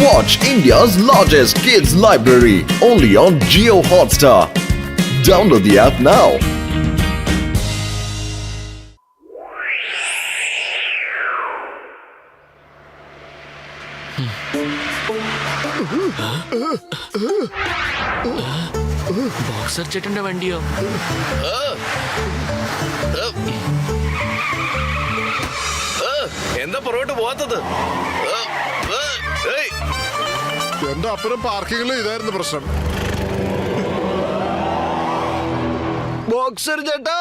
Watch India's largest kids library only on Jio Hotstar. Download the app now. Boxer ചേട്ടന്റെ വണ്ടിയോ? എന്താ പുറകോട്ട് പോവാത്തത്? എന്റെ അപ്പുറം പാർക്കിങ്ങിൽ ഇതായിരുന്നു പ്രശ്നം. ബോക്സർ ചേട്ടാ,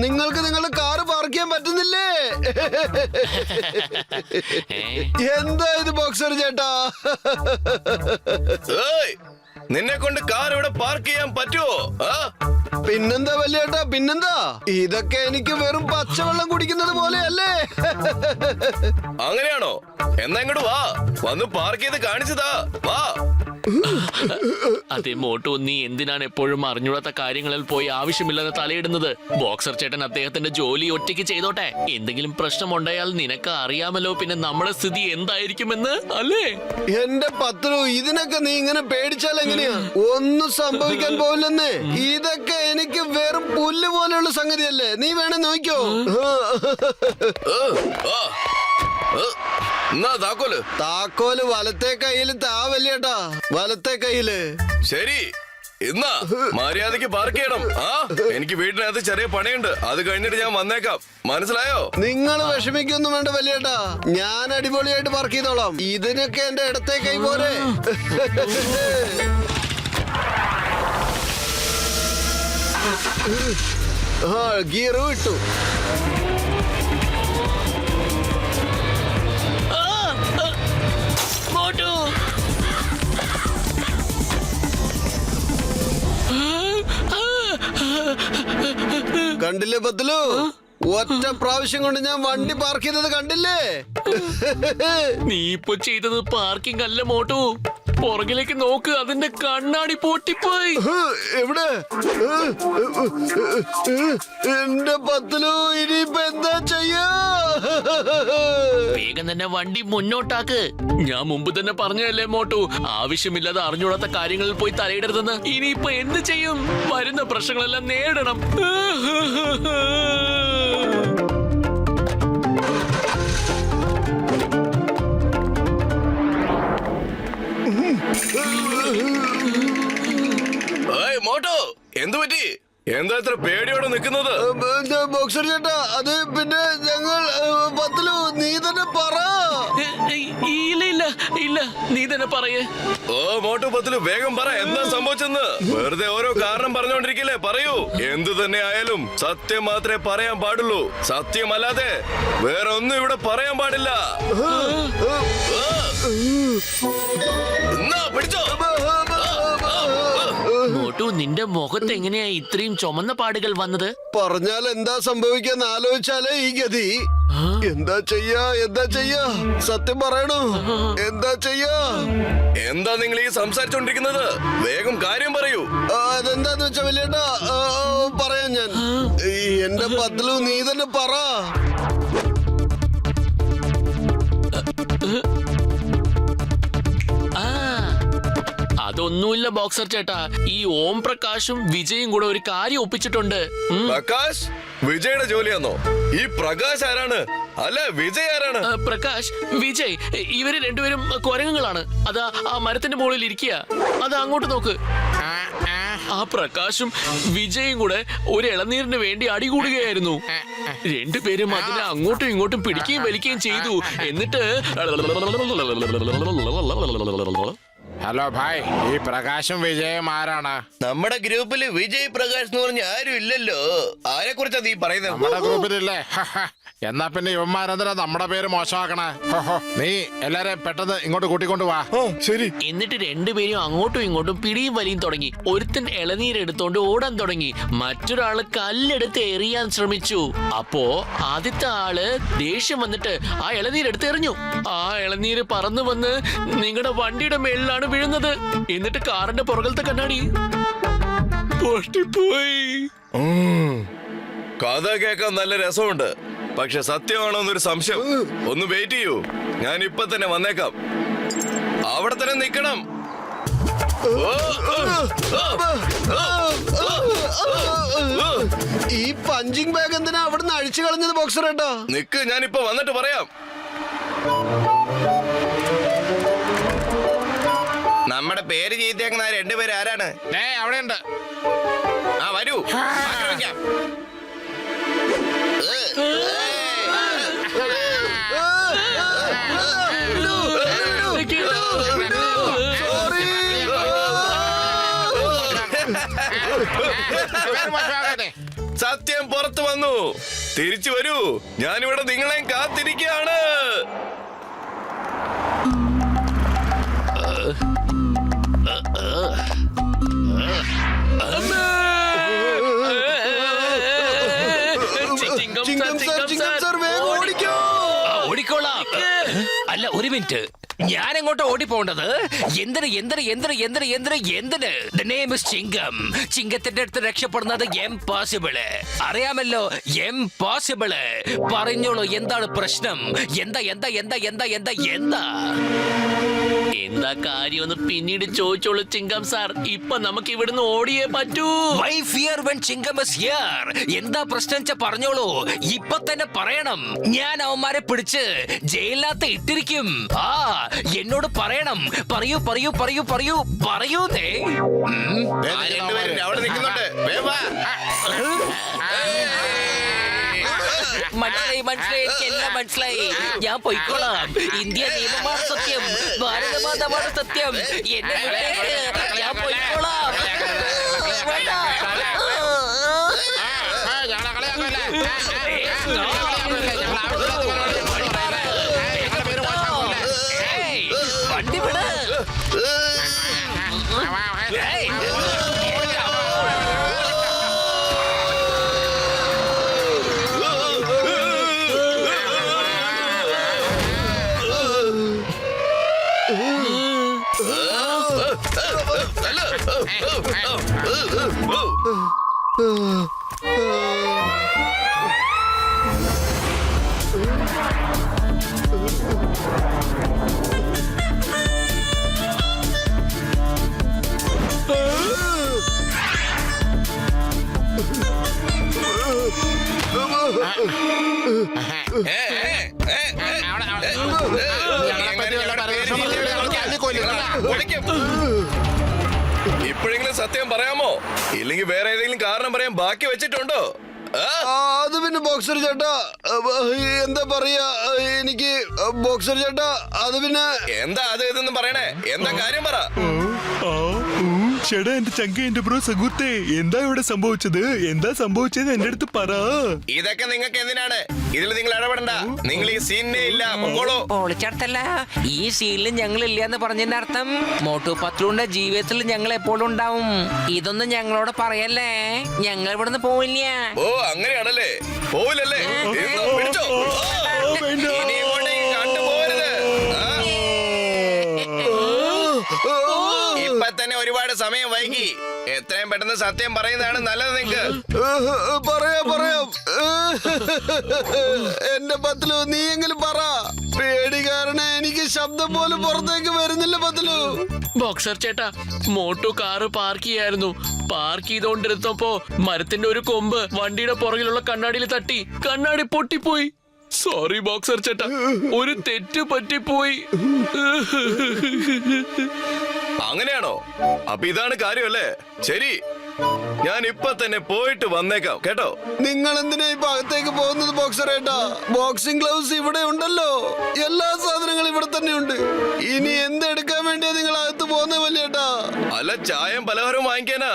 നിങ്ങൾക്ക് നിങ്ങളുടെ കാറ് പാർക്ക് ചെയ്യാൻ പറ്റുന്നില്ലേ? എന്താ ഇത് ബോക്സർ ചേട്ടാ? നിന്നെ കൊണ്ട് കാർ ഇവിടെ പാർക്ക് ചെയ്യാൻ പറ്റുമോ? പിന്നെന്താ വല്യേട്ടാ, പിന്നെന്താ? ഇതൊക്കെ എനിക്ക് വെറും പച്ചവെള്ളം കുടിക്കുന്നത് പോലെയല്ലേ? അങ്ങനെയാണോ? എന്നാ ഇങ്ങോട്ട് വാ, വന്ന് പാർക്ക് ചെയ്ത് കാണിച്ചതാ. വാ. അതെ മോട്ടു, നീ എന്തിനാണ് എപ്പോഴും അറിഞ്ഞൂടാത്ത കാര്യങ്ങളിൽ പോയി ആവശ്യമില്ലാതെ തലയിടുന്നത്? ബോക്സർ ചേട്ടൻ അദ്ദേഹത്തിന്റെ ജോലി ഒറ്റയ്ക്ക് ചെയ്തോട്ടെ. എന്തെങ്കിലും പ്രശ്നമുണ്ടായാൽ നിനക്ക് അറിയാമല്ലോ പിന്നെ നമ്മുടെ സ്ഥിതി എന്തായിരിക്കുമെന്ന്, അല്ലേ? എന്റെ പത്രു, ഇതിനൊക്കെ നീ ഇങ്ങനെ പേടിച്ചാൽ എങ്ങനെയാ? ഒന്നും സംഭവിക്കാൻ പോവില്ലെന്നേ. ഇതൊക്കെ എനിക്ക് വെറും പുല്ല് പോലെയുള്ള സംഗതിയല്ലേ. നീ വേണേ നോക്കിയോ. താക്കോല് വലത്തെ കയ്യില് താ വല്യേട്ടാ, വലത്തെ കയ്യില്. ശരി, ഇന്നാ മര്യാദക്ക് പാർക്ക് ചെയ്യണം. എനിക്ക് വീട്ടിനകത്ത് ചെറിയ പണിയുണ്ട്, അത് കഴിഞ്ഞിട്ട് ഞാൻ വന്നേക്കാം. മനസ്സിലായോ? നിങ്ങൾ വിഷമിക്കൊന്നും വേണ്ട വല്യേട്ടാ, ഞാൻ അടിപൊളിയായിട്ട് പാർക്ക് ചെയ്തോളാം. ഇതിനൊക്കെ എന്റെ ഇടത്തെ കൈ പോരെ. ഗിയർ വിട്ടു. മോട്ടു, കണ്ടില്ലേ പത്തലു? ഒറ്റ പ്രാവശ്യം കൊണ്ട് ഞാൻ വണ്ടി പാർക്ക് ചെയ്തത് കണ്ടില്ലേ? നീ ഇപ്പൊ ചെയ്തത് പാർക്കിംഗ് അല്ല മോട്ടു. പുറകിലേക്ക് നോക്ക്, അതിന്റെ കണ്ണാടി പൊട്ടിപ്പോയി. എവിടെ? എന്റെ പത്തലു, ഇനിയിപ്പൊ എന്താ ചെയ്യാ? വേഗം തന്നെ വണ്ടി മുന്നോട്ടാക്ക്. ഞാൻ മുമ്പ് തന്നെ പറഞ്ഞതല്ലേ മോട്ടു, ആവശ്യമില്ലാതെ അറിഞ്ഞൂടാത്ത കാര്യങ്ങളിൽ പോയി തലയിടരുതെന്ന്. ഇനിയിപ്പൊ എന്ത് ചെയ്യും? വരുന്ന പ്രശ്നങ്ങളെല്ലാം നേരിടണം. മോട്ടോ, എന്തു പറ്റി? എന്താ ഇത്ര പേടിയോടെ നിൽക്കുന്നത്? ബോക്സർ ചേട്ടാ, അത് പിന്നെ ഞങ്ങൾ പത്തലു, നീ തന്നെ പറ. ഇല്ല ഇല്ല ഇല്ല, നീ തന്നെ പറയേ. മോട്ടു പത്തലു, വേഗം പറ, എന്താ സംഭവിച്ചെന്ന്. വെറുതെ ഓരോ കാരണം പറഞ്ഞോണ്ടിരിക്കില്ലേ, പറയൂ. എന്തു തന്നെ ആയാലും സത്യം മാത്രമേ പറയാൻ പാടുള്ളൂ. സത്യമല്ലാതെ വേറെ ഒന്നും ഇവിടെ പറയാൻ പാടില്ല. പിടിച്ചോ. മോട്ടു, നിന്റെ മുഖത്ത് എങ്ങനെയാ ഇത്രയും ചുമന്ന പാടുകൾ വന്നത്? പറഞ്ഞാൽ എന്താ സംഭവിക്കാന്ന് ആലോചിച്ചാലേ ഈ ഗതി. എന്താ ചെയ്യാ, എന്താ ചെയ്യാ? സത്യം പറയണോ? എന്താ ചെയ്യാ? എന്താ നിങ്ങൾ ഈ സംസാരിച്ചോണ്ടിരിക്കുന്നത്? വേഗം കാര്യം പറയൂ. അതെന്താന്ന് വെച്ചാ വല്യേട്ടാ, പറയാം ഞാൻ. എന്റെ പത്തലു, നീ തന്നെ പറ. അതൊന്നുമില്ല ബോക്സർ ചേട്ടാ, ഈ ഓം പ്രകാശും വിജയും കൂടെ ഒരു കാര്യം ഒപ്പിച്ചിട്ടുണ്ട്. പ്രകാശ്? വിജയുടെ ജോലിയാണോ? ഈ പ്രകാശ് ആരാണ്? അല്ല, വിജയ് ആരാണ്? പ്രകാശ്, വിജയ്, ഇവര് രണ്ടുപേരും കുരങ്ങുകളാണ്. അതാ ആ മരത്തിന്റെ മുകളിൽ ഇരിക്കുക. അത് അങ്ങോട്ട് നോക്ക്. ആ പ്രകാശും വിജയും കൂടെ ഒരു ഇളനീരിന് വേണ്ടി അടികൂടുകയായിരുന്നു. രണ്ടുപേരും അതിനെ അങ്ങോട്ടും ഇങ്ങോട്ടും പിടിക്കുകയും വലിക്കുകയും ചെയ്തു. എന്നിട്ട് ഹലോ ഭായ്, ഈ പ്രകാശും വിജയും ആരാണ്? നമ്മുടെ ഗ്രൂപ്പില് വിജയ് പ്രകാശ് എന്ന് പറഞ്ഞ ആരും ഇല്ലല്ലോ. ആരെ കുറിച്ചാ നീ പറയുന്നത്? നമ്മുടെ ഗ്രൂപ്പിലില്ലേ? എന്നാ പിന്നെ ഇവന്മാരെന്തിനാ നമ്മുടെ പേര് മോശമാക്കണേ? നീ എല്ലാരെയും പെട്ടെന്ന് ഇങ്ങോട്ട് കൂട്ടിക്കൊണ്ട് വാ. ശരി. എന്നിട്ട് രണ്ടുപേരും അങ്ങോട്ടും ഇങ്ങോട്ടും പിടിയും വലിയും തുടങ്ങി. ഒരുത്തൻ ഇളനീരെടുത്തോണ്ട് ഓടാൻ തുടങ്ങി. മറ്റൊരാള് കല്ലെടുത്ത് എറിയാൻ ശ്രമിച്ചു. അപ്പോ ആദ്യത്തെ ആള് ദേഷ്യം വന്നിട്ട് ആ ഇളനീരെടുത്ത് എറിഞ്ഞു. ആ ഇളനീര് പറന്നു വന്ന് നിങ്ങളുടെ വണ്ടിയുടെ മേളിലാണ് വീഴുന്നത്. എന്നിട്ട് കാറിന്റെ പുറകിലത്തെ കണ്ണാടി പൊട്ടിപ്പോയി. കഥ കേൾക്കാൻ നല്ല രസമുണ്ട്, പക്ഷെ സത്യമാണോ എന്നൊരു സംശയം. ഒന്ന് വെയിറ്റ് ചെയ്യൂ, ഞാൻ ഇപ്പൊ തന്നെ വന്നേക്കാം. അവിടെ തന്നെ നിക്കണം. ഈ പഞ്ചിങ് ബാഗ് എന്തിനാ അവിടുന്ന് അഴിച്ചു കളഞ്ഞത് ബോക്സർ ഏട്ടാ? നിക്ക്, ഞാനിപ്പോ വന്നിട്ട് പറയാം. നമ്മുടെ പേര് ചീത്തയാക്കുന്ന രണ്ടുപേര് ആരാണ്? അവിടെയുണ്ട്. ആ വരൂ, ആക്രമിക്കാം. സത്യം പുറത്തു വന്നു. തിരിച്ചു വരൂ, ഞാനിവിടെ നിങ്ങളെ കാത്തിരിക്കുകയാണ്. ചിങ്കം സാർ വേഗം ഓടിക്കോ. ഓടിക്കോളാം. അല്ല, ഒരു മിനിറ്റ്, ഞാൻ എങ്ങോട്ട് ഓടിപ്പോണ്ടത്? എന്തിന് എന്തിന് എന്തിന് എന്തിന് എന്തിന് എന്തിന്? The name is ചിങ്കം. ചിങ്കത്തിന്റെ അടുത്ത് രക്ഷപ്പെടുന്നത് എംപോസിബിള്. അറിയാമല്ലോ, എംപോസിബിള്. പറഞ്ഞോളൂ, എന്താണ് പ്രശ്നം? എന്താ എന്താ എന്താ എന്താ എന്താ എന്താ എന്താ കാര്യമെന്ന് പിന്നീട് ചോദിച്ചോളൂ ചിങ്കം സാർ. ഇപ്പൊ നമുക്ക് ഇവിടുന്ന് ഓടിയേ പറ്റൂ. Why fear when ചിങ്കം is here? എന്താ പ്രശ്നം വെച്ചാ പറഞ്ഞോളൂ, ഇപ്പൊ തന്നെ പറയണം. ഞാൻ അവന്മാരെ പിടിച്ച് ജയിലിനകത്ത് ഇട്ടിരിക്കും. ആ, എന്നോട് പറയണം. പറയൂ പറയൂ പറയൂ പറയൂ പറയൂന്നേ. രണ്ടുപേരും അവിടെ നിൽക്കുന്നുണ്ട്. വേഗം വാ. മനസ്സിലായി മനസ്സിലായി, എനിക്കെല്ലാം മനസ്സിലായി. ഞാൻ പൊയ്ക്കോളാം. ഇന്ത്യ നിയമമാണ് സത്യം, ഭാരതമാതമാണ് സത്യം. എന്നെ വിട്ടേക്ക്, ഞാൻ പൊയ്ക്കോളാം. വേണ്ട. ഏയ്, വണ്ടി വിട്. ഏയ്. ഇപ്പോഴെങ്കിലും സത്യം പറയാമോ? ഇല്ലെങ്കിൽ വേറെ ഏതെങ്കിലും കാരണം പറയാൻ ബാക്കി വെച്ചിട്ടുണ്ടോ? അത് പിന്നെ ബോക്സർ ചേട്ടാ, എന്താ പറയാ, എനിക്ക് ബോക്സർ ചേട്ടാ, അത് പിന്നെ എന്താ അത് ഇതെന്ന് പറയണേ? എന്താ കാര്യം പറ. ചേട്ടാ, എന്റെ ചങ്ക, എന്റെ ബ്രോ സുഹൃത്തെ, എന്താ ഇവിടെ സംഭവിച്ചത്? എന്താ സംഭവിച്ചത് എന്റെ അടുത്ത് പറ. ഇതൊക്കെ നിങ്ങൾക്ക് എന്തിനാണ്? ഇതിൽ നിങ്ങൾ ഇടപെടണ്ട. നിങ്ങൾ ഈ സീനിനെ ഇല്ല, പൊക്കോളൂ. പൊളിച്ചടത്തല്ല, ഈ സീനിൽ ഞങ്ങൾ ഇല്ലാന്ന് പറഞ്ഞതിന്റെ അർത്ഥം മോട്ടു പത്ലുവിന്റെ ജീവിതത്തിൽ ഞങ്ങൾ എപ്പോഴും ഉണ്ടാവും. ഇതൊന്നും ഞങ്ങളോട് പറയല്ലേ, ഞങ്ങൾ ഇവിടുന്ന് പോവില്ല. ഓ, അങ്ങനെയാണല്ലേ? പോവില്ലല്ലേ? ഇന്ന് പിടിച്ചോ. ഇനി ഇങ്ങോട്ടേക്ക് കണ്ടുപോകരുത്. ഇപ്പൊ തന്നെ ഒരുപാട് സമയം വൈകി. എത്രയും പെട്ടെന്ന് സത്യം പറയുന്നതാണ് നല്ലത്. നിങ്ങക്ക് പറയാം. എന്റെ പത്ലു, നീ എങ്കിലും പറ. പേടി കാരണം എനിക്ക് ശബ്ദം പോലും പുറത്തേക്ക് വരുന്നില്ല പത്ലു. ബോക്സർ ചേട്ടാ, മോട്ടു കാറ് പാർക്ക് ചെയ്യായിരുന്നു. പാർക്ക് ചെയ്തോണ്ടിരുന്നപ്പോ മരത്തിന്റെ ഒരു കൊമ്പ് വണ്ടിയുടെ പുറകിലുള്ള കണ്ണാടിയിൽ തട്ടി. കണ്ണാടി പൊട്ടിപ്പോയി. സോറി ബോക്സർ ചേട്ടാ, ഒരു തെറ്റ് പറ്റിപ്പോയി. അങ്ങനെയാണോ? അപ്പൊ ഇതാണ് കാര്യമല്ലേ? ശരി, ഞാൻ ഇപ്പൊ തന്നെ പോയിട്ട് വന്നേക്കാം കേട്ടോ. നിങ്ങൾ എന്തിനാ ഇപ്പൊ അകത്തേക്ക് പോകുന്നത് ബോക്സർ ഏട്ടാ? ബോക്സിംഗ് ഗ്ലൗസ് ഇവിടെ ഉണ്ടല്ലോ, എല്ലാ സാധനങ്ങളും ഇവിടെ തന്നെ ഉണ്ട്. ഇനി എന്തെടുക്കാൻ വേണ്ടിയാ നിങ്ങൾ അകത്ത് പോകുന്നത് വല്യേട്ടാ? അല്ല, ചായയും പലഹാരവും വാങ്ങിക്കാനാ.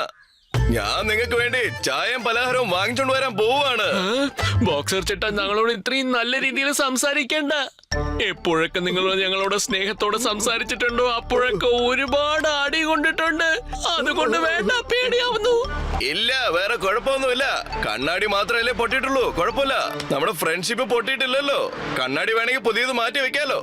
ഞാൻ നിങ്ങൾക്ക് വേണ്ടി ചായയും പലഹാരവും വാങ്ങിച്ചോണ്ട് വരാൻ പോവാണ്. ബോക്സർ ചേട്ടാ, ഞങ്ങളോട് ഇത്രയും നല്ല രീതിയിൽ സംസാരിക്കേണ്ട. എപ്പോഴൊക്കെ നിങ്ങൾ ഞങ്ങളോട് സ്നേഹത്തോടെ സംസാരിച്ചിട്ടുണ്ടോ അപ്പോഴൊക്കെ ഒരുപാട് അടി കൊണ്ടിട്ടുണ്ട്. അതുകൊണ്ട് വേണ്ട, പേടിയാവുന്നു. ഇല്ല, വേറെ കുഴപ്പമൊന്നുമില്ല. കണ്ണാടി മാത്രമല്ലേ പൊട്ടിയിട്ടുള്ളൂ, കുഴപ്പമില്ല. നമ്മുടെ ഫ്രണ്ട്ഷിപ്പ് പൊട്ടിയിട്ടില്ലല്ലോ. കണ്ണാടി വേണമെങ്കിൽ പുതിയത് മാറ്റി വെക്കാലോ.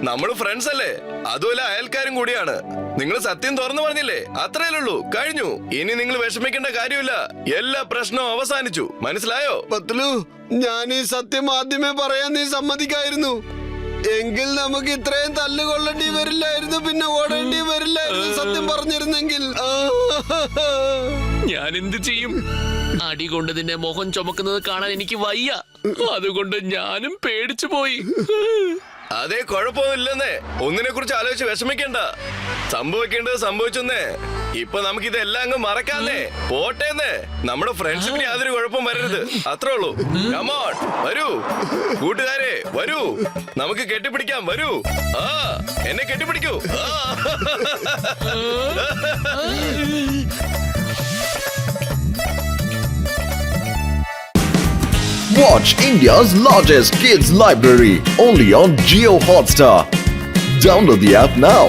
നമ്മൾ ഫ്രണ്ട്സ് അല്ലേ, അതുമല്ല അയൽക്കാരും കൂടിയാണ്. നിങ്ങൾ സത്യം തുറന്നു പറഞ്ഞില്ലേ, അത്രയല്ലേ ഉള്ളൂ, കഴിഞ്ഞു. ഇനി നിങ്ങൾ വിഷമിക്കേണ്ട കാര്യമില്ല. എല്ലാ പ്രശ്നവും അവസാനിച്ചു, മനസ്സിലായോ? പത്ലു, ഞാൻ ഈ സത്യം ആദ്യമേ പറയാൻ നീ സമ്മതിക്കായിരുന്നു. എങ്കിൽ നമുക്ക് ഇത്രയും തല്ലുകൊള്ളേണ്ടി വരില്ലായിരുന്നു, പിന്നെ ഓടേണ്ടി വരില്ലായിരുന്നു. സത്യം പറഞ്ഞിരുന്നെങ്കിൽ ഞാൻ എന്ത് ചെയ്യും? അടി കൊണ്ട് നിന്റെ മുഖം ചുമക്കുന്നത് കാണാൻ എനിക്ക് വയ്യ. അതുകൊണ്ട് ഞാനും പേടിച്ചു പോയി. അതേ, കുഴപ്പമൊന്നുമില്ലെന്നേ. ഒന്നിനെ കുറിച്ച് ആലോചിച്ച് വിഷമിക്കണ്ട. സംഭവിക്കേണ്ടത് സംഭവിച്ചെന്നേ. ഇപ്പൊ നമുക്ക് ഇതെല്ലാം അങ്ങ് മറക്കാന്നേ. പോട്ടേന്നേ. നമ്മുടെ ഫ്രണ്ട്ഷിപ്പിന് യാതൊരു കുഴപ്പം വരരുത്, അത്രേ ഉള്ളൂ. കമോൺ, വരൂ കൂട്ടുകാരെ, വരൂ, നമുക്ക് കെട്ടിപ്പിടിക്കാം. വരൂ, ആ എന്നെ കെട്ടിപ്പിടിക്കൂ. Watch India's largest kids library only on Geo Hotstar. Download the app now.